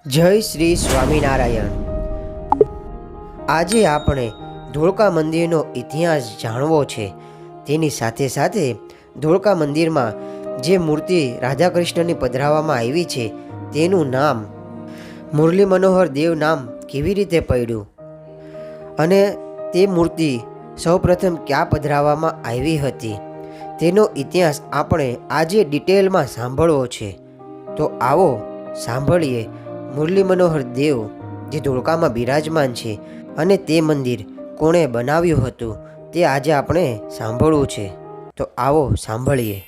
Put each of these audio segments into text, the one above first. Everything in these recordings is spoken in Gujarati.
જય શ્રી સ્વામિનારાયણ। આજે આપણે ધોળકા મંદિરનો ઇતિહાસ જાણવો છે। તેની સાથે સાથે ધોળકા મંદિરમાં જે મૂર્તિ રાધાકૃષ્ણની પધરાવવામાં આવી છે તેનું નામ મુરલી મનોહર દેવ નામ કેવી રીતે પડ્યું અને તે મૂર્તિ સૌપ્રથમ ક્યાં પધરાવવામાં આવી હતી તેનો ઇતિહાસ આપણે આજે ડિટેલમાં સાંભળવો છે। તો આવો સાંભળીએ મુરલી મનોહર દેવ જે ધોળકામાં બિરાજમાન છે અને તે મંદિર કોણે બનાવ્યું હતું તે આજે આપણે સાંભળવું છે। તો આવો સાંભળીએ।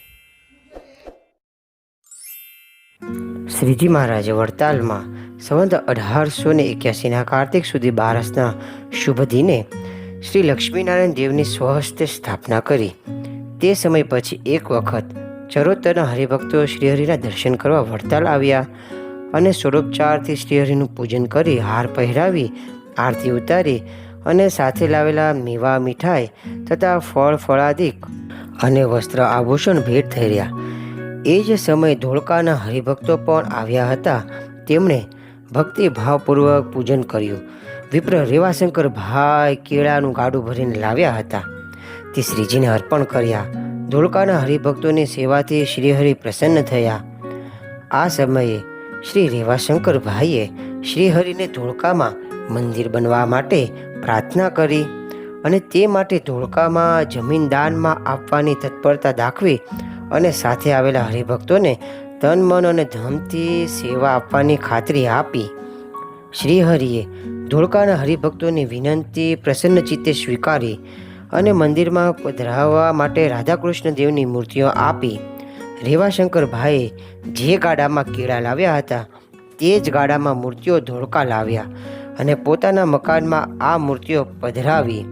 શ્રીજી મહારાજે વડતાલમાં સંવત 1881ના કાર્તિક સુધી 12ના શુભ દિને શ્રી લક્ષ્મીનારાયણ દેવની સ્વહસ્તે સ્થાપના કરી। તે સમય પછી એક વખત ચરોતરના હરિભક્તો શ્રીહરિના દર્શન કરવા વડતાલ આવ્યા અને ષોડોપચારથી શ્રીહરિનું પૂજન કરી હાર પહેરાવી આરતી ઉતારી અને સાથે લાવેલા મેવા મીઠાઈ તથા ફળ ફળાદિક અને વસ્ત્ર આભૂષણ ભેટ થઈ રહ્યા। એ જ સમયે ધોળકાના હરિભક્તો પણ આવ્યા હતા। તેમણે ભક્તિભાવપૂર્વક પૂજન કર્યું। વિપ્ર રેવાશંકર ભાઈ કેળાનું ગાડું ભરીને લાવ્યા હતા તે શ્રીજીને અર્પણ કર્યા। ધોળકાના હરિભક્તોની સેવાથી શ્રીહરિ પ્રસન્ન થયા। આ સમયે શ્રી રેવાશંકર ભાઈએ શ્રીહરિને ધોળકામાં મંદિર બનવા માટે પ્રાર્થના કરી અને તે માટે ધોળકામાં જમીન દાનમાં આપવાની તત્પરતા દાખવી અને સાથે આવેલા હરિભક્તોને તન મન અને ધનથી સેવા આપવાની ખાતરી આપી। શ્રીહરિએ ધોળકાના હરિભક્તોની વિનંતી પ્રસન્ન ચિત્તે સ્વીકારી અને મંદિરમાં પધરાવવા માટે રાધાકૃષ્ણ દેવની મૂર્તિઓ આપી। રેવાશંકર ભાઈએ જે ગાડામાં કેળા લાવ્યા હતા તે જ ગાડામાં મૂર્તિઓ ધોળકા લાવ્યા અને પોતાના મકાનમાં આ મૂર્તિઓ પધરાવી।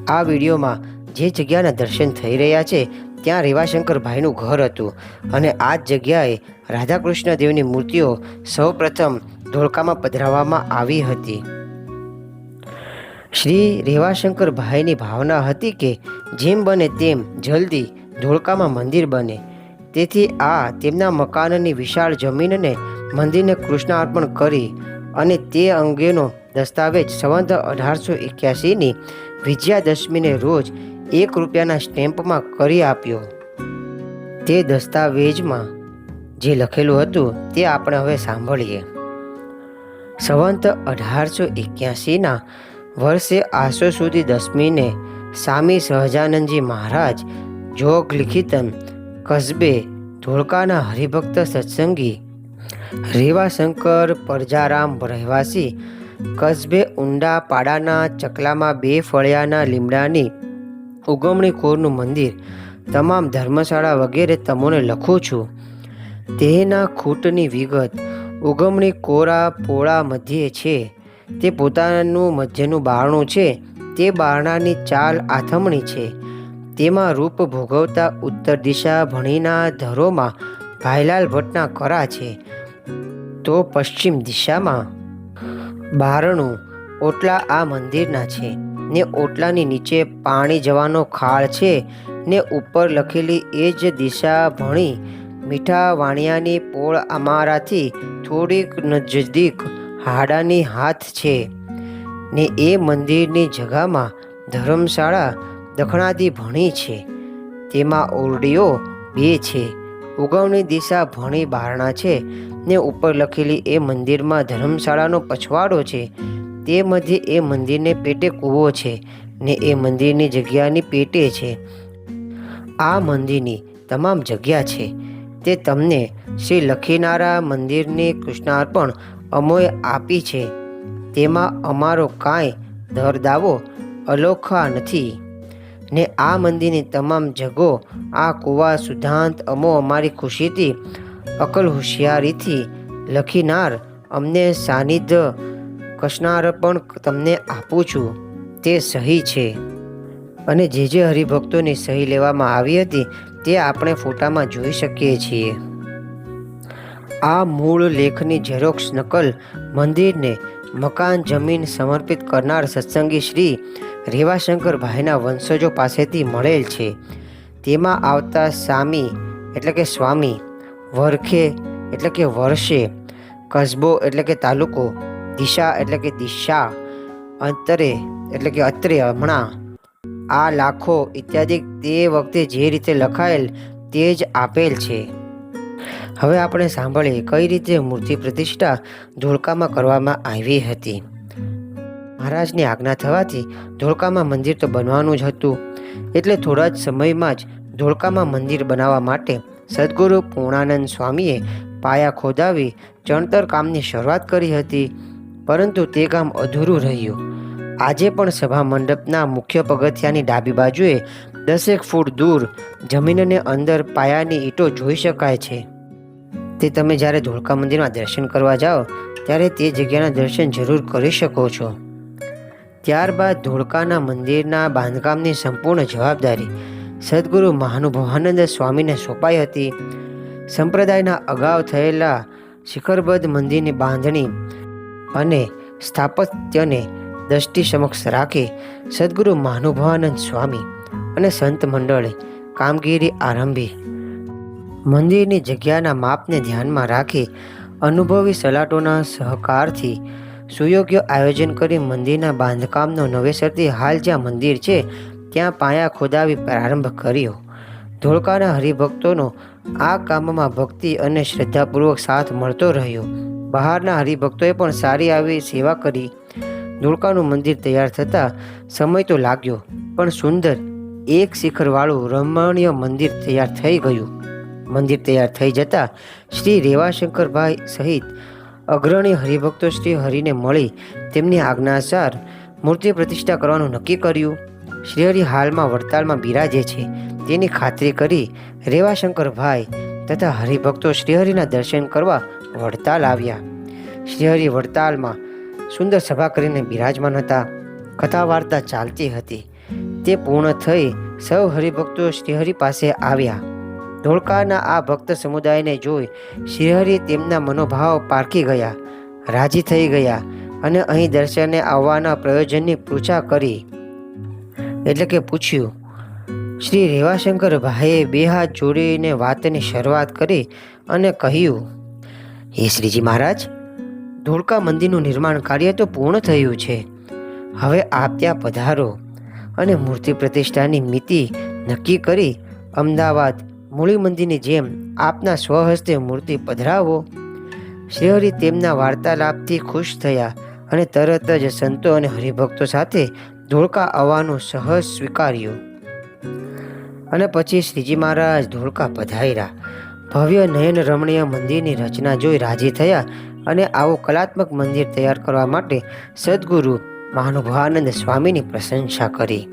આ વિડીયોમાં જે જગ્યાના દર્શન થઈ રહ્યા છે ત્યાં રેવાશંકર ભાઈનું ઘર હતું અને આ જ જગ્યાએ રાધાકૃષ્ણ દેવની મૂર્તિઓ સૌપ્રથમ ધોળકામાં પધરાવવામાં આવી હતી। શ્રી રેવાશંકર ભાઈની ભાવના હતી કે જેમ બને તેમ જલ્દી ધોળકામાં મંદિર બને, તેથી આ તેમના મકાનની વિશાળ જમીનને મંદિરને કૃષ્ણાર્પણ કરી અને તે અંગેનો દસ્તાવેજ સંવત 1881ની વિજયાદશમીને રોજ ₹1ના સ્ટેમ્પમાં કરી આપ્યો। તે દસ્તાવેજમાં જે લખેલું હતું તે આપણે હવે સાંભળીએ। સંવત 1881ના વર્ષે આસો સુધી 10મીને સ્વામી સહજાનંદજી મહારાજ જોગ લિખિતન કસ્બે ધોળકાના હરિભક્ત સત્સંગી રેવાશંકર પરજારામ રહેવાસી કસ્બે ઊંડા પાડાના ચકલામાં 2 ફળિયાના લીમડાની ઉગમણી કોરનું મંદિર તમામ ધર્મશાળા વગેરે તમોને લખું છું। તેના ખૂટની વિગત ઉગમણી કોરા પોળા મધ્યે છે। તે પોતાનું મધ્યનું બારણું છે। તે બારણાની ચાલ આથમણી છે। તેમાં રૂપ ભોગવતા ઉત્તર દિશા ભણીના ધરોમાં ભાઈલાલ ભટ્ટના કરા છે। તો પશ્ચિમ દિશામાં બારણું ઓટલા આ મંદિરના છે ને ઓટલાની નીચે પાણી જવાનો ખાળ છે ને ઉપર લખેલી એ જ દિશા ભણી મીઠા વાણિયાની પોળ અમારાથી થોડીક નજદીક હાડાની હાથ છે ને એ મંદિરની જગામાં ધર્મશાળા દખણાદી ભણી છે। તેમાં ઓરડીઓ 2 છે। ઉગમણી દિશા ભણી બારણા છે ને ઉપર લખેલી એ મંદિરમાં ધર્મશાળાનો પછવાડો છે। તે મધ્યે એ મંદિરને પેટે કૂવો છે ને એ મંદિરની જગ્યાની પેટે છે। આ મંદિરની તમામ જગ્યા છે તે તમને શ્રી લખીનારા મંદિરની કૃષ્ણાર્પણ અમોએ આપી છે। તેમાં અમારો કાંઈ દરદાવો અલોખા નથી ને આ મંદિરની તમામ જગો આ કુવા શુદ્ધાંત અમો અમારી ખુશીથી અકલ હોશિયારીથી લખીનાર અમને સાનિધ્ય કૃષ્ણાર્પણ તમને આપું છું। તે સહી છે અને જે હરિભક્તોની સહી લેવામાં આવી હતી તે આપણે ફોટામાં જોઈ શકીએ છીએ। આ મૂળ લેખની ઝેરોક્ષ નકલ મંદિરને મકાન જમીન સમર્પિત કરનાર સત્સંગી શ્રી રેવાશંકર ભાઈના વંશજો પાસેથી મળેલ છે। તેમાં આવતા સામી એટલે કે સ્વામી, વરખે એટલે કે વર્ષે, કસ્બો એટલે કે તાલુકો, દિશા એટલે કે દિશા, અંતરે એટલે કે અત્રે, હમણાં, આ, લાખો ઇત્યાદિ તે વખતે જે રીતે લખાયેલ તે જ આપેલ છે. હવે આપણે સાંભળીએ કઈ રીતે મૂર્તિ પ્રતિષ્ઠા ધોળકામાં કરવામાં આવી હતી. મહારાજની આજ્ઞા થવાથી ધોળકામાં મંદિર તો બનવાનું જ હતું, એટલે થોડા જ સમયમાં જ ધોળકામાં મંદિર બનાવવા માટે સદગુરુ પૂર્ણાનંદ સ્વામીએ પાયા ખોદાવી ચણતર કામની શરૂઆત કરી હતી. પરંતુ તે કામ અધૂરું રહ્યું. આજે પણ સભા મંડપના મુખ્ય પગથિયાની ડાબી બાજુએ 10 ફૂટ દૂર જમીનને અંદર પાયાની ઈંટો જોઈ શકાય છે. તે તમે જ્યારે ધોળકા મંદિરમાં દર્શન કરવા જાઓ ત્યારે તે જગ્યાના દર્શન જરૂર કરી શકો છો. ત્યારબાદ ધોળકાના મંદિરના બાંધકામની સંપૂર્ણ જવાબદારી સદગુરુ મહાનુભાવાનંદ સ્વામીને સોંપાઈ હતી. સંપ્રદાયના અગાઉ થયેલા શિખરબદ્ધ મંદિરની બાંધણી અને સ્થાપત્યને દ્રષ્ટિ સમક્ષ રાખી સદગુરુ મહાનુભાવાનંદ સ્વામી અને સંત મંડળે કામગીરી આરંભી. મંદિરની જગ્યાના માપને ધ્યાનમાં રાખી અનુભવી સલાટોના સહકારથી સુયોગ્ય આયોજન કરી મંદિરના બાંધકામનો નવેસરથી હાલ જ્યાં મંદિર છે ત્યાં પાયા ખોદાવી પ્રારંભ કર્યો. ધોળકાના હરિભક્તોનો આ કામમાં ભક્તિ અને શ્રદ્ધાપૂર્વક સાથ મળતો રહ્યો. બહારના હરિભક્તોએ પણ સારી આવી સેવા કરી. ધોળકાનું મંદિર તૈયાર થતાં સમય તો લાગ્યો, પણ સુંદર એક શિખરવાળું રમણીય મંદિર તૈયાર થઈ ગયું. મંદિર તૈયાર થઈ જતાં શ્રી રેવાશંકરભાઈ સહિત અગ્રણી હરિભક્તો શ્રી હરિને મળી તેમની આજ્ઞાનુસાર મૂર્તિ પ્રતિષ્ઠા કરવાનું નક્કી કર્યું. શ્રીહરિ હાલમાં વડતાલમાં બિરાજે છે તેની ખાતરી કરી રેવાશંકરભાઈ તથા હરિભક્તો શ્રીહરિના દર્શન કરવા વડતાલ આવ્યા. શ્રીહરિ વડતાલમાં સુંદર સભા કરીને બિરાજમાન હતા. કથા વાર્તા ચાલતી હતી. તે પૂર્ણ થઈ સૌ હરિભક્તો શ્રીહરિ પાસે આવ્યા. ધોળકાના આ ભક્ત સમુદાયને જોઈ શ્રીહરિ તેમના મનોભાવ પારખી ગયા, રાજી થઈ ગયા અને અહીં દર્શને આવવાના પ્રયોજનની પૃચ્છા કરી. એટલે કે પૂછ્યું. શ્રી રેવાશંકરભાઈએ 2 હાથ જોડીને વાતની શરૂઆત કરી અને કહ્યું, હે શ્રીજી મહારાજ, ધોળકા મંદિરનું નિર્માણ કાર્ય તો પૂર્ણ થયું છે. હવે આપ ત્યાં પધારો અને મૂર્તિ પ્રતિષ્ઠાની મિતિ નક્કી કરી અમદાવાદ મૂળી મંદિરની જેમ આપના સ્વહસ્તે મૂર્તિ પધરાવો. શ્રીહરિ તેમના વાર્તાલાપથી ખુશ થયા અને તરત જ સંતો અને હરિભક્તો સાથે ધોળકા આવવાનું સહજ સ્વીકાર્યું. અને પછી શ્રીજી મહારાજ ધોળકા પધાર્યા. ભવ્ય નયન રમણીય મંદિરની રચના જોઈ રાજી થયા અને આવું કલાત્મક મંદિર તૈયાર કરવા માટે સદગુરુ મહાનુભાવાનંદ સ્વામીની પ્રશંસા કરી.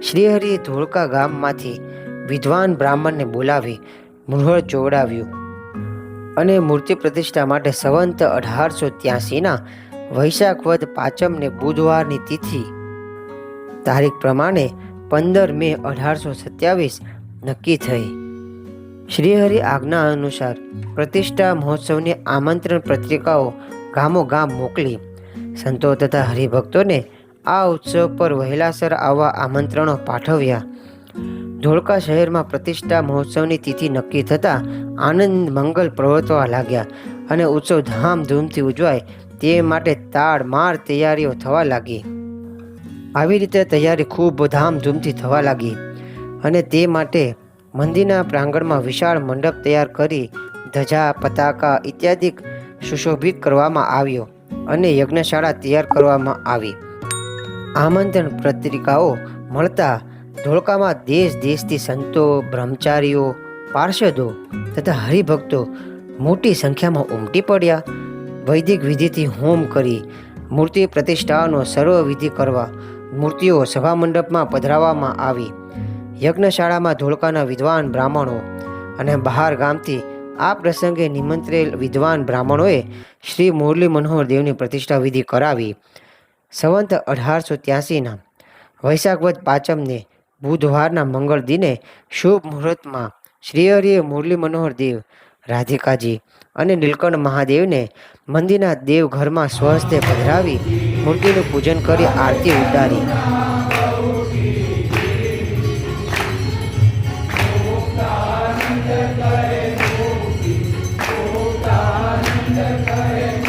શ્રીહરિએ ધોળકા ગામમાંથી વિદ્વાન બ્રાહ્મણને બોલાવી મુહૂર્ત જોવડાવ્યું અને મૂર્તિ પ્રતિષ્ઠા માટે સંવંત 1883ના વૈશાખ વદ પાંચમને બુધવારની તિથિ તારીખ પ્રમાણે 15 મે 1827 નક્કી થઈ. શ્રીહરિ આજ્ઞા અનુસાર પ્રતિષ્ઠા મહોત્સવની આમંત્રણ પત્રિકાઓ ગામોગામ મોકલી. સંતો તથા હરિભક્તોને આ ઉત્સવ પર વહેલાસર આવવા આમંત્રણો પાઠવ્યા. ધોળકા શહેરમાં પ્રતિષ્ઠા મહોત્સવની તિથિ નક્કી થતાં આનંદ મંગલ પ્રવર્તવા લાગ્યા અને ઉત્સવ ધામધૂમથી ઉજવાય તે માટે તાડમાર તૈયારીઓ થવા લાગી. આવી રીતે તૈયારી ખૂબ ધામધૂમથી થવા લાગી અને તે માટે મંદિરના પ્રાંગણમાં વિશાળ મંડપ તૈયાર કરી ધજા, પતાકા ઇત્યાદિ સુશોભિત કરવામાં આવ્યો અને યજ્ઞશાળા તૈયાર કરવામાં આવી. આમંત્રણ પત્રિકાઓ મળતા ધોળકામાં દેશ દેશથી સંતો, બ્રહ્મચારીઓ, પાર્ષદો તથા હરિભક્તો મોટી સંખ્યામાં ઉમટી પડ્યા. વૈદિક વિધિથી હોમ કરી મૂર્તિ પ્રતિષ્ઠાનો સર્વ વિધિ કરવા મૂર્તિઓ સભા મંડપમાં પધરાવવામાં આવી. યજ્ઞશાળામાં ધોળકાના વિદ્વાન બ્રાહ્મણો અને બહાર ગામથી આ પ્રસંગે નિમંત્રેલ વિદ્વાન બ્રાહ્મણોએ શ્રી મુરલી મનોહર દેવની પ્રતિષ્ઠા વિધિ કરાવી. સંવંત 1883ના વૈશાખ વદ પાંચમને બુધવારના મંગળ દિને શુભ મુહૂર્તમાં શ્રીહરિએ મુરલી મનોહર દેવ, રાધિકાજી અને નીલકંઠ મહાદેવને મંદિરના દેવઘરમાં સ્વહસ્તે પધરાવી મૂર્તિનું પૂજન કરી આરતી ઉતારી. કરે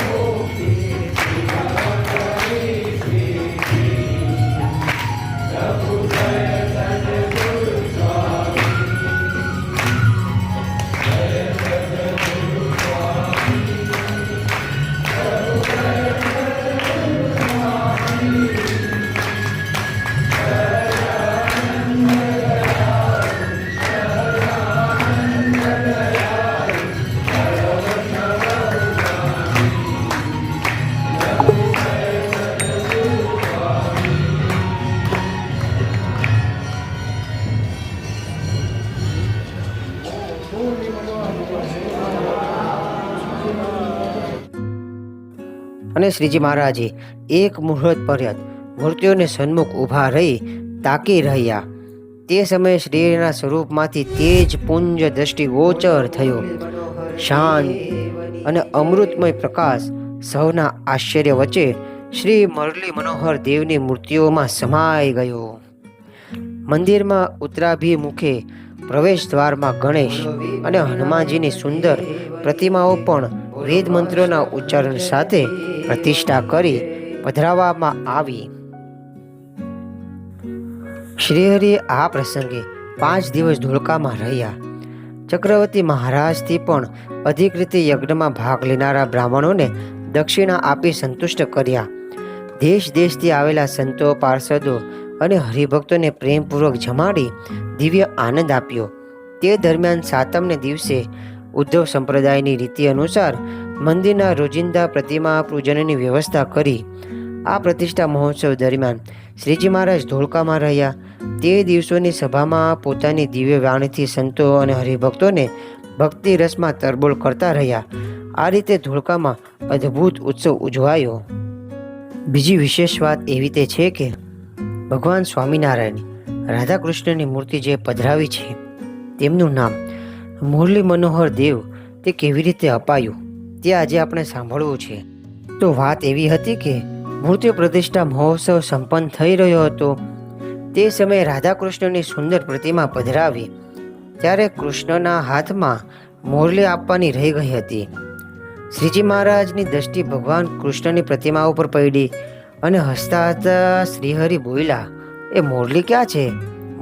અને શ્રીજી મહારાજે એક મુહૂર્ત પર્યંત મૂર્તિઓને સન્મુખ ઊભા રહી તાકી રહ્યા. તે સમયે શ્રીના સ્વરૂપમાંથી તેજ પુંજ દ્રષ્ટિગોચર થયો. શાંત અને અમૃતમય પ્રકાશ સૌના આશ્ચર્ય વચ્ચે શ્રી મુરલી મનોહર દેવની મૂર્તિઓમાં સમાઈ ગયો. મંદિરમાં ઉત્તરાભિમુખે પ્રવેશ દ્વારમાં ગણેશ અને હનુમાનજીની સુંદર પ્રતિમાઓ પણ વેદ મંત્રોના ઉચ્ચારણ સાથે પ્રતિષ્ઠા કરી પધરાવવામાં આવી. શ્રીહરિએ આ પ્રસંગે 5 દિવસ ધોળકામાં રહ્યા. ચક્રવર્તી મહારાજથી પણ અધિક રીતે યજ્ઞમાં ભાગ લેનારા બ્રાહ્મણોને દક્ષિણા આપી સંતુષ્ટ કર્યા. દેશ દેશથી આવેલા સંતો પાર્ષદો અને હરિભક્તોને પ્રેમપૂર્વક જમાડી દિવ્ય આનંદ આપ્યો. તે દરમિયાન સાતમને દિવસે ઉદ્ધવ સંપ્રદાયની રીતિ અનુસાર મંદિરના રોજિંદા પ્રતિમા પૂજનની વ્યવસ્થા કરી. આ પ્રતિષ્ઠા મહોત્સવ દરમિયાન શ્રીજી મહારાજ ધોળકામાં રહ્યા. તે દિવસોની સભામાં પોતાની દિવ્ય વાણીથી સંતો અને હરિભક્તોને ભક્તિ રસમાં તરબોળ કરતા રહ્યા. આ રીતે ધોળકામાં અદ્ભુત ઉત્સવ ઉજવાયો. બીજી વિશેષ વાત એવી તે છે કે ભગવાન સ્વામિનારાયણ રાધાકૃષ્ણની મૂર્તિ જે પધરાવી છે તેમનું નામ મુરલી મનોહર દેવ તે કેવી રીતે અપાયું તે આજે આપણે સાંભળવું છે. તો વાત એવી હતી કે મૂર્તિ પ્રતિષ્ઠા મહોત્સવ સંપન્ન થઈ રહ્યો હતો. તે સમયે રાધાકૃષ્ણની સુંદર પ્રતિમા પધરાવી ત્યારે કૃષ્ણના હાથમાં મુરલી આપવાની રહી ગઈ હતી. શ્રીજી મહારાજની દ્રષ્ટિ ભગવાન કૃષ્ણની પ્રતિમા ઉપર પડી અને હસતા હસતા શ્રીહરિ બોલ્યા, એ મુરલી ક્યાં છે?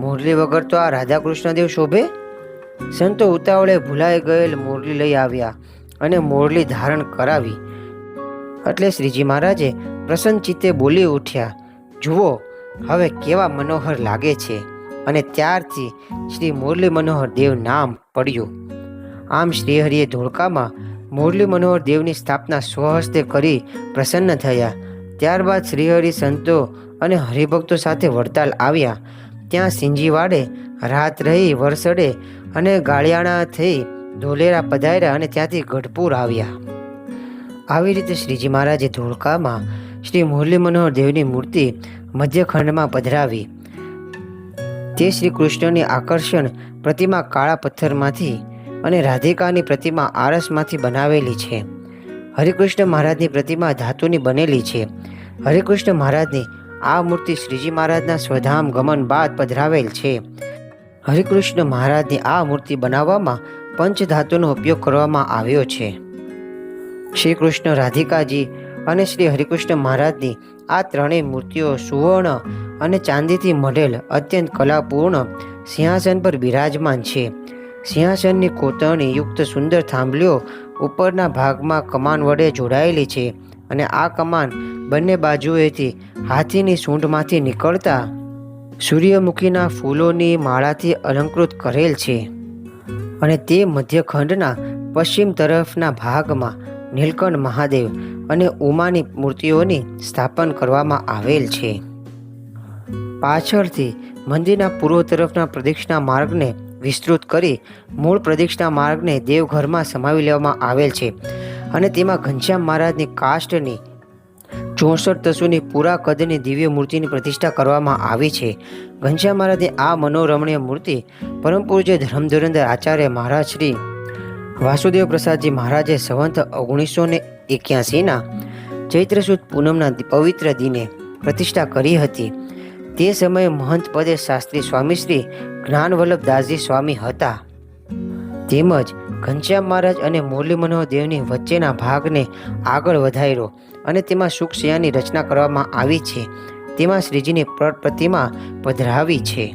મુરલી વગર તો આ રાધાકૃષ્ણ દેવ શોભે. સંતો ઉતાવળે ભૂલાઈ ગયેલ મુરલી લઈ આવ્યા અને મુરલી ધારણ કરાવી. એટલે શ્રીજી મહારાજે પ્રસન્ન ચિત્તે બોલી ઉઠ્યા, જુઓ હવે કેવા મનોહર લાગે છે. અને ત્યારથી શ્રી મુરલી મનોહર દેવ નામ પડ્યું. આમ શ્રીહરિએ ધોળકામાં મુરલી મનોહર દેવની સ્થાપના સ્વહસ્તે કરી પ્રસન્ન થયા. ત્યારબાદ શ્રીહરિ સંતો અને હરિભક્તો સાથે વડતાલ આવ્યા. ત્યાં સિંજીવાડે રાત રહી વરસડે અને ગાળિયાણા થઈ ધોલેરા પધાર્યા અને ત્યાંથી ગઢપુર આવ્યા. આવી રીતે શ્રીજી મહારાજે ધોળકામાં શ્રી મુરલી મનોહર દેવની મૂર્તિ મધ્યખંડમાં પધરાવી. તે શ્રી કૃષ્ણની આકર્ષણ પ્રતિમા કાળા પથ્થરમાંથી અને રાધિકાની પ્રતિમા આરસમાંથી બનાવેલી છે. હરિકૃષ્ણ મહારાજની પ્રતિમા ધાતુની બનેલી છે. હરિકૃષ્ણ મહારાજની આ મૂર્તિ શ્રીજી મહારાજના સ્વધામ ગમન બાદ પધરાવેલ છે. હરિકૃષ્ણ મહારાજની આ મૂર્તિ બનાવવામાં પંચધાતુનો ઉપયોગ કરવામાં આવ્યો છે. શ્રી કૃષ્ણ રાધિકાજી અને શ્રી હરિકૃષ્ણ મહારાજની આ ત્રણેય મૂર્તિઓ સુવર્ણ અને ચાંદીથી મઢેલ અત્યંત કલાપૂર્ણ સિંહાસન પર બિરાજમાન છે. સિંહાસનની કોતરણી યુક્ત સુંદર થાંભલીઓ ઉપરના ભાગમાં કમાન વડે જોડાયેલી છે અને આ કમાન બંને બાજુએથી હાથીની સૂંઢમાંથી નીકળતા સૂર્યમુખીના ફૂલોની માળાથી અલંકૃત કરેલ છે. અને તે મધ્યખંડના પશ્ચિમ તરફના ભાગમાં નીલકંઠ મહાદેવ અને ઉમાની મૂર્તિઓની સ્થાપન કરવામાં આવેલ છે. પાછળથી મંદિરના પૂર્વ તરફના પ્રદક્ષિણા માર્ગને વિસ્તૃત કરી મૂળ પ્રદક્ષિણા માર્ગને દેવઘરમાં સમાવી લેવામાં આવેલ છે અને તેમાં ઘનશ્યામ મહારાજની કાષ્ટની 64 તસુની પૂરા કદની દિવ્ય મૂર્તિની પ્રતિષ્ઠા કરવામાં આવી છે. ઘનશ્યામ મહારાજની આ મનોરમણીય મૂર્તિ પરમ પૂજ્ય ધર્મધુરંદર આચાર્ય મહારાજ શ્રી વાસુદેવ પ્રસાદજી મહારાજે સંવંત 1981ના ચૈત્ર સુદ પૂનમના પવિત્ર દિને પ્રતિષ્ઠા કરી હતી. તે સમયે મહંત પદે શાસ્ત્રી સ્વામી શ્રી જ્ઞાનવલ્લભ દાસજી સ્વામી હતા. તેમજ ઘનશ્યામ મહારાજ અને મુરલી મનોહર દેવની વચ્ચેના ભાગને આગળ વધાર્યો અને તેમાં સુખશય્યાની રચના કરવામાં આવી છે. તેમાં શ્રીજીની પ્રતિમા પધરાવી છે.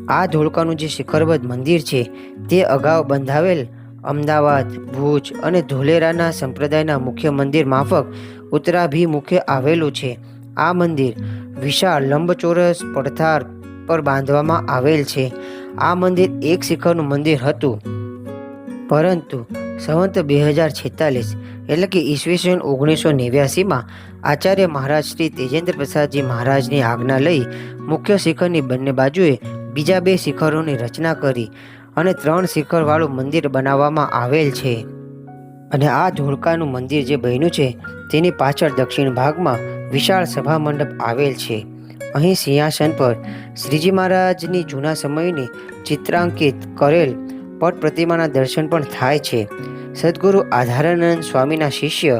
આ ધોળકાનું જે શિખરબદ્ધ મંદિર છે તે અગાઉ બંધાવેલ અમદાવાદ, ભુજ અને ધોલેરાના સંપ્રદાયના મુખ્ય મંદિર માફક ઉત્તરાભિમુખે આવેલું છે. આ મંદિર વિશાળ લંબચોરસ પડથાર પર બાંધવામાં આવેલ છે. આ મંદિર એક શિખરનું મંદિર હતું, પરંતુ સંવંત 2046 એટલે કે ઈસવીસન 1989માં આચાર્ય મહારાજ શ્રી તેજેન્દ્ર પ્રસાદજી મહારાજની આજ્ઞા લઈ મુખ્ય શિખરની બંને બાજુએ બીજા 2 શિખરોની રચના કરી અને 3 શિખરવાળું મંદિર બનાવવામાં આવેલ છે. અને આ ધોળકાનું મંદિર જે બન્યું છે તેની પાછળ દક્ષિણ ભાગમાં વિશાળ સભા મંડપ આવેલ છે. અહીં સિંહાસન પર શ્રીજી મહારાજની જૂના સમયની ચિત્રાંકિત કરેલ પટ પ્રતિમાના દર્શન પણ થાય છે. સદગુરુ આધારાનંદ સ્વામીના શિષ્ય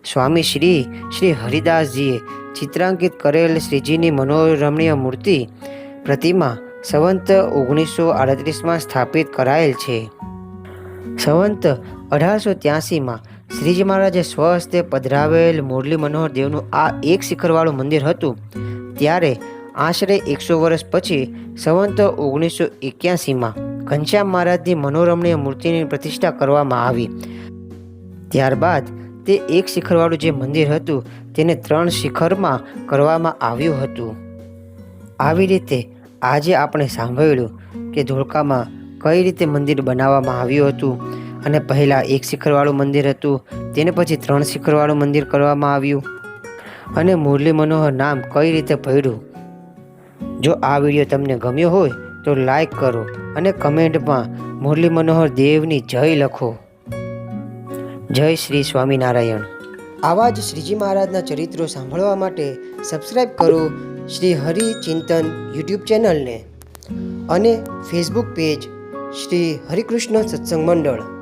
સ્વામી શ્રી હરિદાસજીએ ચિત્રાંકિત કરેલ શ્રીજીની મનોરમણીય મૂર્તિ પ્રતિમા સંવંત 1938માં સ્થાપિત કરાયેલ છે. સંવંત 1883માં શ્રીજી મહારાજે સ્વહસ્તે પધરાવેલ મુરલી મનોહર દેવનું આ એક શિખરવાળું મંદિર હતું. ત્યારે આશરે 100 વર્ષ પછી સંવંત 1981માં ઘનશ્યામ મહારાજની મનોરમણીય મૂર્તિની પ્રતિષ્ઠા કરવામાં આવી. ત્યારબાદ તે એક શિખરવાળું જે મંદિર હતું તેને 3 શિખરમાં કરવામાં આવ્યું હતું. આવી રીતે આજે આપણે સાંભળ્યું કે ધોળકામાં કઈ રીતે મંદિર બનાવવામાં આવ્યું હતું અને પહેલાં એક શિખરવાળું મંદિર હતું, તેને પછી 3 શિખરવાળું મંદિર કરવામાં આવ્યું અને મુરલી મનોહર નામ કઈ રીતે પડ્યું. જો આ વિડીયો તમને ગમ્યો હોય તો લાઈક કરો અને કમેન્ટમાં મુરલી મનોહર દેવની જય લખો. જય શ્રી સ્વામિનારાયણ. આવા જ શ્રીજી મહારાજના ચરિત્રો સાંભળવા માટે સબસ્ક્રાઈબ કરો શ્રી હરિચિંતન યુટ્યુબ ચેનલને અને ફેસબુક પેજ શ્રી હરિકૃષ્ણ સત્સંગ મંડળ.